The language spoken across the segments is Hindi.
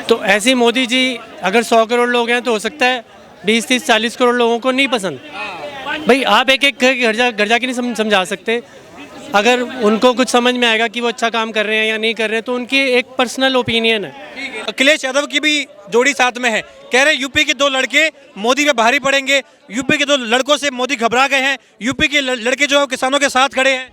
तो ऐसे ही मोदी जी अगर 100 करोड़ लोग हैं तो हो सकता है 20, 30, 40 करोड़ लोगों को नहीं पसंद। भाई आप एक एक घर जाके नहीं समझा सकते। अगर उनको कुछ समझ में आएगा कि वो अच्छा काम कर रहे हैं या नहीं कर रहे हैं तो उनकी एक पर्सनल ओपिनियन है। अखिलेश यादव की भी जोड़ी साथ में है, कह रहे यूपी के दो लड़के मोदी पे भारी पड़ेंगे। यूपी के दो लड़कों से मोदी घबरा गए हैं। यूपी के लड़के जो है किसानों के साथ खड़े हैं।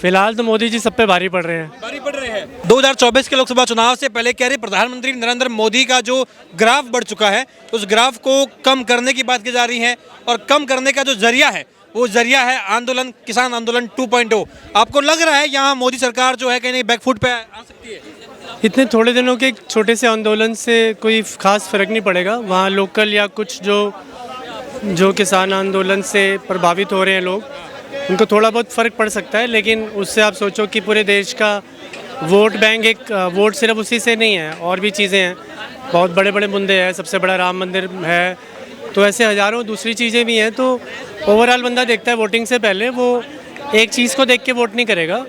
फिलहाल तो मोदी जी सब पे भारी पड़ रहे हैं। भारी पड़ रहे हैं। 2024 के लोकसभा चुनाव से पहले कह रहे प्रधानमंत्री नरेंद्र मोदी का जो ग्राफ बढ़ चुका है उस ग्राफ को कम करने की बात की जा रही है और कम करने का जो जरिया है वो जरिया है आंदोलन, किसान आंदोलन 2.0। आपको लग रहा है यहाँ मोदी सरकार जो है कहीं बैकफुट पे आ सकती है? इतने थोड़े दिनों के एक छोटे से आंदोलन से कोई खास फर्क नहीं पड़ेगा। वहाँ लोकल या कुछ जो किसान आंदोलन से प्रभावित हो रहे हैं लोग, उनको थोड़ा बहुत फ़र्क पड़ सकता है, लेकिन उससे आप सोचो कि पूरे देश का वोट बैंक, एक वोट सिर्फ उसी से नहीं है, और भी चीज़ें हैं, बहुत बड़े बड़े मुद्दे हैं। सबसे बड़ा राम मंदिर है, तो ऐसे हज़ारों दूसरी चीज़ें भी हैं। तो ओवरऑल बंदा देखता है वोटिंग से पहले, वो एक चीज़ को देख के वोट नहीं करेगा,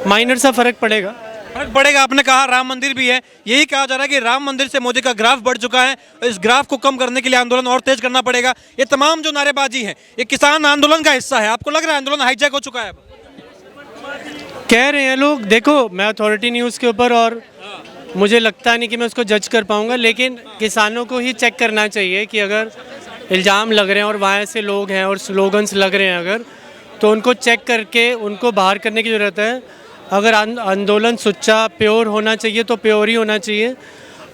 माइनर सा फ़र्क पड़ेगा। फर्क पड़ेगा। आपने कहा राम मंदिर भी है, यही कहा जा रहा है कि राम मंदिर से मोदी का ग्राफ बढ़ चुका है। इस ग्राफ को कम करने के लिए आंदोलन और तेज करना पड़ेगा। ये तमाम जो नारेबाजी है ये किसान आंदोलन का हिस्सा है। आपको लग रहा है आंदोलन हाईजैक हो चुका है? कह रहे हैं लोग। देखो, मैं अथॉरिटी न्यूज़ के ऊपर, और मुझे लगता नहीं कि मैं उसको जज कर पाऊँगा, लेकिन किसानों को ही चेक करना चाहिए कि अगर इल्ज़ाम लग रहे हैं और वहाँ से लोग हैं और स्लोगन्स लग रहे हैं अगर, तो उनको चेक करके उनको बाहर करने की ज़रूरत है। अगर आंदोलन सच्चा प्योर होना चाहिए तो प्योर ही होना चाहिए,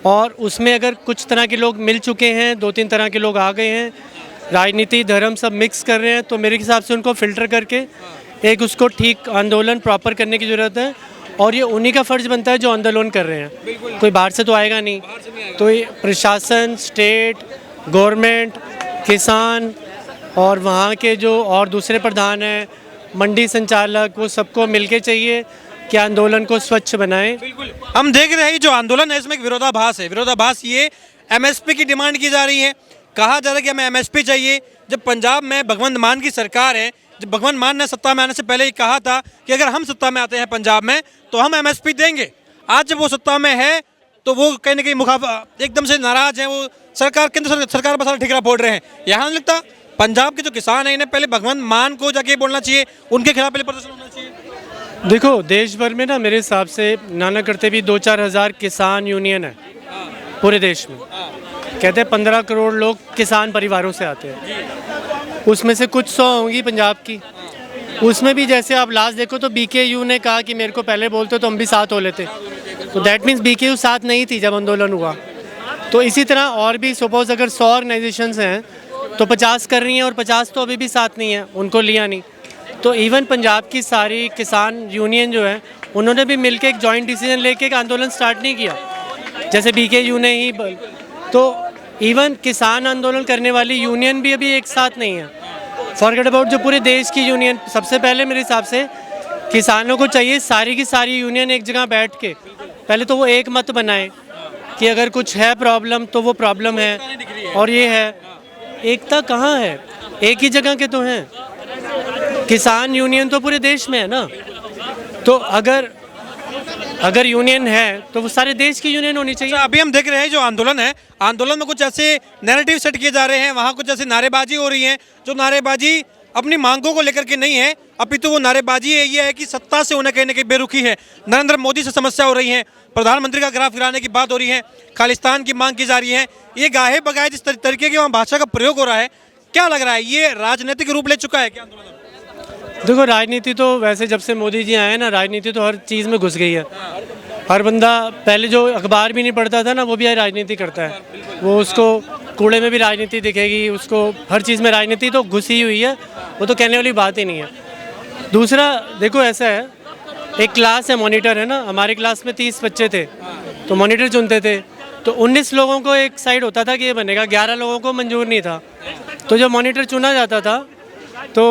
और उसमें अगर कुछ तरह के लोग मिल चुके हैं, 2-3 तरह के लोग आ गए हैं, राजनीति धर्म सब मिक्स कर रहे हैं, तो मेरे हिसाब से उनको फ़िल्टर करके एक उसको ठीक आंदोलन प्रॉपर करने की ज़रूरत है। और ये उन्हीं का फ़र्ज़ बनता है जो आंदोलन कर रहे हैं, कोई बाहर से तो आएगा नहीं। तो ये प्रशासन, स्टेट गवर्नमेंट, किसान और वहाँ के जो और दूसरे प्रधान हैं, मंडी संचालक, वो सबको मिलके चाहिए कि आंदोलन को स्वच्छ बनाएं। बिल्कुल, हम देख रहे हैं जो आंदोलन है इसमें एक विरोधाभास है। विरोधाभास ये एमएसपी की डिमांड की जा रही है। कहा जा रहा है कि हमें एमएसपी चाहिए, जब पंजाब में भगवंत मान की सरकार है। जब भगवंत मान ने सत्ता में आने से पहले ही कहा था कि अगर हम सत्ता में आते हैं पंजाब में तो हम एमएसपी देंगे। आज जब वो सत्ता में है तो वो कहीं ना कहीं एकदम से नाराज हैं। वो सरकार, केंद्र सरकार पर सारा ठिकरा फोड़ रहे हैं। यहाँ नहीं लगता पंजाब के जो किसान हैं इन्हें पहले भगवंत मान को जाके बोलना चाहिए, उनके खिलाफ पहले प्रदर्शन होना चाहिए? देखो, देश भर में ना मेरे हिसाब से नाना करते भी 2-4 हज़ार किसान यूनियन है पूरे देश में। कहते हैं 15 करोड़ लोग किसान परिवारों से आते हैं, उसमें से कुछ 100 होंगी पंजाब की। उसमें भी जैसे आप लास्ट देखो तो BKU ने कहा कि मेरे को पहले बोलते तो हम भी साथ हो लेते, तो दैट मीन्स BKU साथ नहीं थी जब आंदोलन हुआ। तो इसी तरह और भी सपोज अगर 100 ऑर्गेनाइजेशंस हैं तो 50 कर रही हैं और 50 तो अभी भी साथ नहीं है, उनको लिया नहीं। तो इवन पंजाब की सारी किसान यूनियन जो है उन्होंने भी मिलकर एक जॉइंट डिसीजन लेके एक आंदोलन स्टार्ट नहीं किया, जैसे BKU ने ही। तो इवन किसान आंदोलन करने वाली यूनियन भी अभी एक साथ नहीं है। फॉरगेट अबाउट जो पूरे देश की यूनियन। सबसे पहले मेरे हिसाब से किसानों को चाहिए सारी की सारी यूनियन एक जगह बैठ के पहले तो वो एक मत बनाए कि अगर कुछ है प्रॉब्लम तो वो प्रॉब्लम है और ये है। एकता कहाँ है? एक ही जगह के तो हैं। किसान यूनियन तो पूरे देश में है ना, तो अगर यूनियन है तो वो सारे देश की यूनियन होनी चाहिए। अभी हम देख रहे हैं जो आंदोलन है, आंदोलन में कुछ ऐसे नैरेटिव सेट किए जा रहे हैं, वहाँ कुछ ऐसे नारेबाजी हो रही है जो नारेबाजी अपनी मांगों को लेकर के नहीं है, अपितु वो नारेबाजी है ये है कि सत्ता से उन्हें कहीं ना कहीं बेरुखी है। नरेंद्र मोदी से समस्या हो रही है, प्रधानमंत्री का ग्राफ गिराने की बात हो रही है, खालिस्तान की मांग की जा रही है। ये गाहे बगाए जिस तरीके की वहाँ भाषा का प्रयोग हो रहा है, क्या लग रहा है ये राजनीतिक रूप ले चुका है क्या आंदोलन? देखो, राजनीति तो वैसे जब से मोदी जी आए ना, राजनीति तो हर चीज़ में घुस गई है। हर बंदा पहले जो अखबार भी नहीं पढ़ता था ना, वो भी आज राजनीति करता है। वो उसको कूड़े में भी राजनीति दिखेगी, उसको हर चीज़ में राजनीति तो घुसी हुई है, वो तो कहने वाली बात ही नहीं है। दूसरा देखो, ऐसा है, एक क्लास है, मॉनिटर है ना, हमारे क्लास में 30 बच्चे थे तो मॉनिटर चुनते थे, तो 19 लोगों को एक साइड होता था कि ये बनेगा, 11 लोगों को मंजूर नहीं था। तो जब मॉनिटर चुना जाता था तो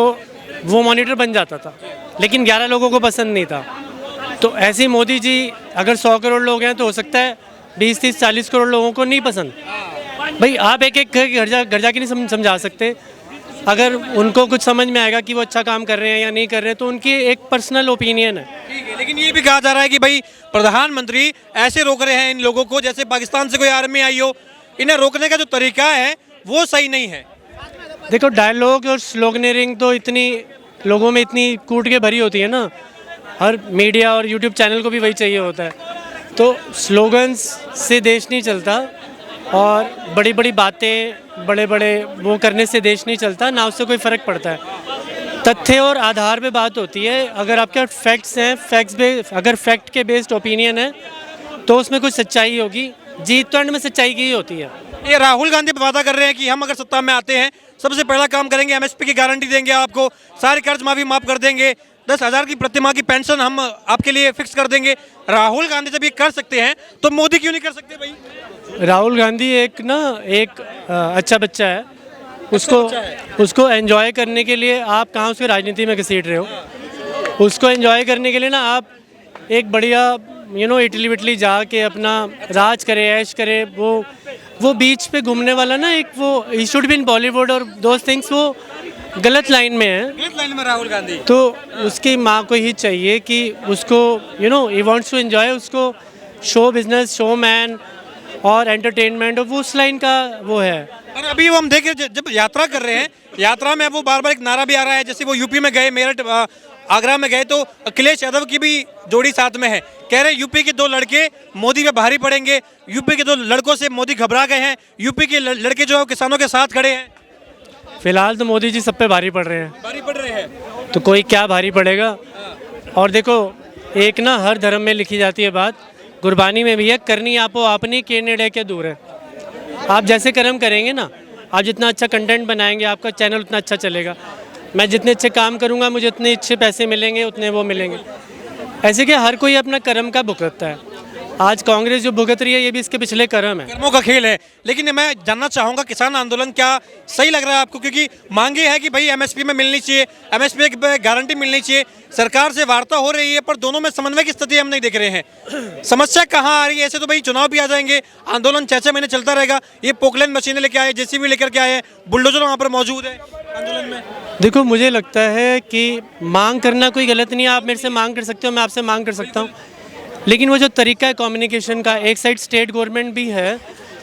वो मॉनिटर बन जाता था, लेकिन 11 लोगों को पसंद नहीं था। तो ऐसे ही मोदी जी अगर 100 करोड़ लोग हैं तो हो सकता है 20, 30, 40 करोड़ लोगों को नहीं पसंद। भाई आप एक एक घर जाके नहीं समझा सकते। अगर उनको कुछ समझ में आएगा कि वो अच्छा काम कर रहे हैं या नहीं कर रहे हैं, तो उनकी एक पर्सनल ओपिनियन है। ठीक है, लेकिन ये भी कहा जा रहा है कि भाई प्रधानमंत्री ऐसे रोक रहे हैं इन लोगों को जैसे पाकिस्तान से कोई आर्मी आई हो। इन्हें रोकने का जो तरीका है वो सही नहीं है। देखो, डायलॉग और स्लोगनरिंग तो इतनी लोगों में इतनी कूट के भरी होती है ना, हर मीडिया और यूट्यूब चैनल को भी वही चाहिए होता है। तो स्लोगन्स से देश नहीं चलता, और बड़ी बड़ी बातें बड़े बड़े वो करने से देश नहीं चलता, ना उससे कोई फ़र्क पड़ता है। तथ्य और आधार पे बात होती है। अगर आपके फैक्ट्स हैं, अगर फैक्ट के बेस्ड ओपिनियन है तो उसमें कुछ सच्चाई होगी। जीत तो एंड में सच्चाई की ही होती है। ये राहुल गांधी वादा कर रहे हैं कि हम अगर सत्ता में आते हैं सबसे पहला काम करेंगे, एमएसपी की गारंटी देंगे, आपको सारी कर्ज माफी माफ कर देंगे, 10,000 की प्रतिमाह की पेंशन हम आपके लिए फिक्स कर देंगे। राहुल गांधी जब ये कर सकते हैं तो मोदी क्यों नहीं कर सकते भाई? राहुल गांधी एक अच्छा बच्चा है, उसको एंजॉय करने के लिए आप कहाँ उसके राजनीति में घसीट रहे हो। उसको एंजॉय करने के लिए ना आप एक बढ़िया इटली विटली जाके अपना राज करे, ऐश करे। वो बीच पे घूमने वाला ना, एक वो he should be in Bollywood और दोज थिंग्स, वो गलत लाइन में है। गलत लाइन में राहुल गांधी। तो उसकी माँ को ही चाहिए कि उसको ही वांट्स टू एंजॉय, उसको शो बिजनेस, शो मैन और एंटरटेनमेंट, और वो उस लाइन का वो है। और अभी वो हम देख रहे जब यात्रा कर रहे हैं, यात्रा में वो बार बार एक नारा भी आ रहा है, जैसे वो यूपी में गए, मेरठ आगरा में गए तो अखिलेश यादव की भी जोड़ी साथ में है। कह रहे यूपी के 2 लड़के मोदी पे भारी पड़ेंगे, यूपी के 2 लड़कों से मोदी घबरा गए हैं, यूपी के लड़के जो है किसानों के साथ खड़े हैं। फिलहाल तो मोदी जी सब पे भारी पड़ रहे हैं, भारी पड़ रहे हैं तो कोई क्या भारी पड़ेगा। और देखो, एक ना हर धर्म में लिखी जाती है बात, गुरबानी में भी है, करनी आपो आपनी के नेड़े के दूर है। आप जैसे कर्म करेंगे ना, आप जितना अच्छा कंटेंट बनाएंगे, आपका चैनल उतना अच्छा चलेगा। मैं जितने अच्छे काम करूंगा, मुझे उतने अच्छे पैसे मिलेंगे, उतने वो मिलेंगे। ऐसे कि हर कोई अपना कर्म का भुगतता है। आज कांग्रेस जो भुगत रही है, ये भी इसके पिछले कर्म है, कर्मों का खेल है। लेकिन मैं जानना चाहूंगा, किसान आंदोलन क्या सही लग रहा है आपको? क्योंकि मांगे है कि भाई एमएसपी में मिलनी चाहिए, एमएसपी की गारंटी मिलनी चाहिए, सरकार से वार्ता हो रही है, पर दोनों में समन्वय की स्थिति हम नहीं देख रहे हैं। समस्या कहाँ आ रही है? ऐसे तो भाई चुनाव भी आ जाएंगे, आंदोलन 6-6 महीने चलता रहेगा। ये पोकलैंड मशीनें लेके आए, जेसीबी लेकर के आए, बुलडोजर वहाँ पर मौजूद है आंदोलन में। देखो, मुझे लगता है कि मांग करना कोई गलत नहीं है। आप मेरे से मांग कर सकते हो, मैं आपसे मांग कर सकता हूँ, लेकिन वो जो तरीका है कम्युनिकेशन का, एक साइड स्टेट गवर्नमेंट भी है,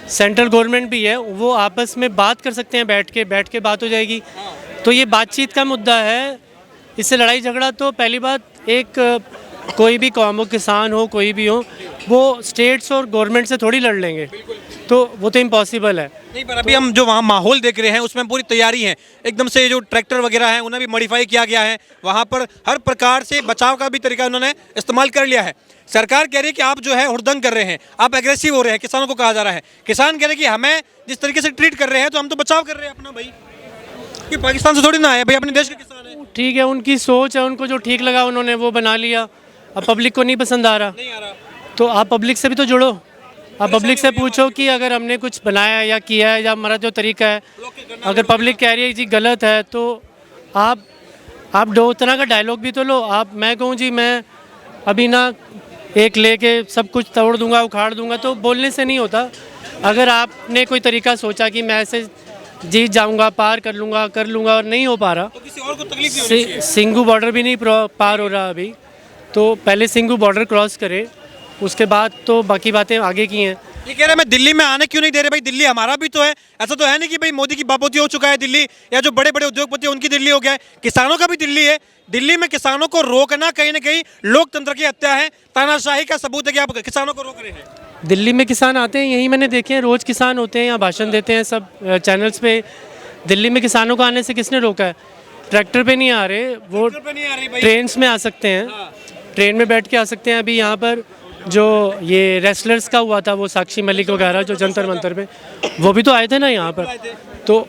सेंट्रल गवर्नमेंट भी है, वो आपस में बात कर सकते हैं, बैठ के बात हो जाएगी। तो ये बातचीत का मुद्दा है, इससे लड़ाई झगड़ा तो पहली बात, एक कोई भी कौम हो, किसान हो, कोई भी हो, वो स्टेट्स और गवर्नमेंट से थोड़ी लड़ लेंगे, तो वो तो इम्पॉसिबल है। नहीं, पर अभी हम जो वहाँ माहौल देख रहे हैं उसमें पूरी तैयारी है एकदम से। जो ट्रैक्टर वगैरह हैं उन्हें भी मॉडिफाई किया गया है, वहाँ पर हर प्रकार से बचाव का भी तरीका उन्होंने इस्तेमाल कर लिया है। सरकार कह रही है कि आप जो है हुड़दंग कर रहे हैं, आप एग्रेसिव हो रहे हैं, किसानों को कहा जा रहा है। किसान कह रहे हैं कि हमें जिस तरीके से ट्रीट कर रहे हैं तो हम तो बचाव कर रहे हैं अपना भाई, कि पाकिस्तान से थोड़ी ना है भाई, अपने देश के किसान है। ठीक है, उनकी सोच है, उनको जो ठीक लगा उन्होंने वो बना लिया। अब पब्लिक को नहीं पसंद आ रहा, तो आप पब्लिक से भी तो जुड़ो। आप पब्लिक से पूछो कि अगर हमने कुछ बनाया या किया है, या हमारा जो तरीका है, अगर पब्लिक कह रही है जी गलत है, तो आप 2 तरह का डायलॉग भी तो लो। मैं कहूँ जी मैं अभी ना एक लेके सब कुछ तोड़ दूंगा, उखाड़ दूंगा, तो बोलने से नहीं होता। अगर आपने कोई तरीका सोचा कि मैं ऐसे जीत जाऊंगा, पार कर लूँगा और नहीं हो पा रहा, तो किसी और को तकलीफ नहीं होनी चाहिए। सिंघू बॉर्डर भी नहीं पार हो रहा अभी, तो पहले सिंघू बॉर्डर क्रॉस करे, उसके बाद तो बाकी बातें आगे की हैं। ये कह रहे हैं मैं दिल्ली में आने क्यों नहीं दे रहे भाई, दिल्ली हमारा भी तो है। ऐसा तो है नहीं कि भाई मोदी की बापोती हो चुका है दिल्ली, या जो बड़े बड़े उद्योगपति उनकी दिल्ली हो गया है, किसानों का भी दिल्ली है। दिल्ली में किसानों को रोकना कहीं ना कहीं लोकतंत्र की हत्या है, तानाशाही का सबूत है कि आप किसानों को रोक रहे हैं। दिल्ली में किसान आते हैं, यही मैंने देखे हैं, रोज़ किसान होते हैं, यहाँ भाषण देते हैं सब चैनल्स पे। दिल्ली में किसानों को आने से किसने रोका है? ट्रैक्टर पे नहीं आ रहे, वो ट्रेन में आ सकते हैं, ट्रेन में बैठ के आ सकते हैं। अभी यहाँ पर जो ये रेसलर्स का हुआ था, वो साक्षी मलिक वगैरह जो जंतर मंतर पे, वो भी तो आए थे ना यहाँ पर। तो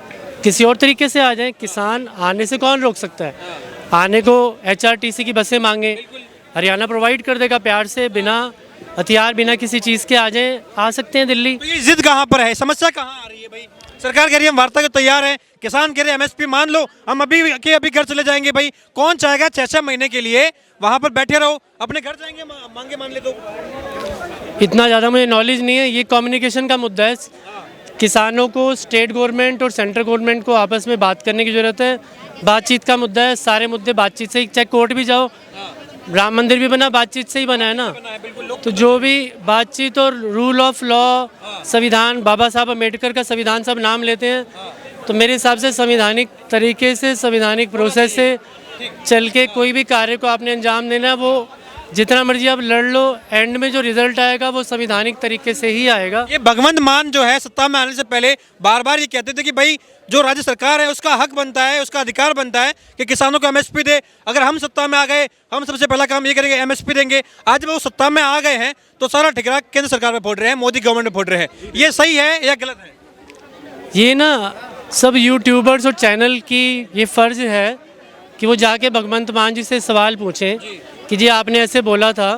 किसी और तरीके से आ जाए, किसान आने से कौन रोक सकता है? आने को HRTC की बसें मांगे, हरियाणा प्रोवाइड कर देगा प्यार से, बिना हथियार, बिना किसी चीज़ के आ सकते हैं दिल्ली। तो ये जिद कहाँ पर है, समस्या कहाँ आ रही है भाई? सरकार कह रही है हम वार्ता को तैयार हैं, किसान कह रहे हैं एमएसपी मान लो, हम अभी घर चले जाएंगे भाई। कौन चाहेगा 6-6 महीने के लिए वहाँ पर बैठे रहो, अपने घर जाएंगे, मांगे मान ले तो। इतना ज़्यादा मुझे नॉलेज नहीं है, ये कम्युनिकेशन का मुद्दा है। किसानों को स्टेट गवर्नमेंट और सेंट्रल गवर्नमेंट को आपस में बात करने की ज़रूरत है। बातचीत का मुद्दा है, सारे मुद्दे बातचीत से ही, चाहे कोर्ट भी जाओ, राम मंदिर भी बना बातचीत से ही बना है ना। तो जो भी बातचीत और रूल ऑफ लॉ, संविधान, बाबा साहब अम्बेडकर का संविधान सब नाम लेते हैं, तो मेरे हिसाब से संवैधानिक तरीके से, संवैधानिक प्रोसेस से चल के कोई भी कार्य को आपने अंजाम देना है, वो जितना मर्जी आप लड़ लो, एंड में जो रिजल्ट आएगा वो संवैधानिक तरीके से ही आएगा। ये भगवंत मान जो है सत्ता में आने से पहले बार बार ये कहते थे कि भाई जो राज्य सरकार है उसका हक बनता है, उसका अधिकार बनता है कि किसानों को एमएसपी दे। अगर हम सत्ता में आ गए, हम सबसे पहला काम ये करेंगे, एमएसपी देंगे। आज वो सत्ता में आ गए हैं तो सारा ठिकरा केंद्र सरकार में फोड़ रहे हैं, मोदी गवर्नमेंट में फोड़ रहे हैं। ये सही है या गलत है? ये ना सब यूट्यूबर्स और चैनल की ये फ़र्ज है कि वो जाके भगवंत मान जी से सवाल पूछें कि जी आपने ऐसे बोला था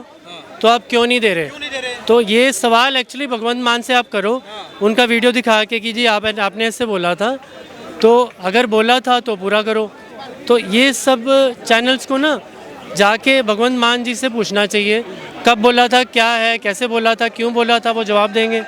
तो आप क्यों नहीं दे रहे। तो ये सवाल एक्चुअली भगवंत मान से आप करो, उनका वीडियो दिखा के कि जी आपने ऐसे बोला था, तो अगर बोला था तो पूरा करो। तो ये सब चैनल्स को ना जाके भगवंत मान जी से पूछना चाहिए, कब बोला था, क्या है, कैसे बोला था, क्यों बोला था, वो जवाब देंगे।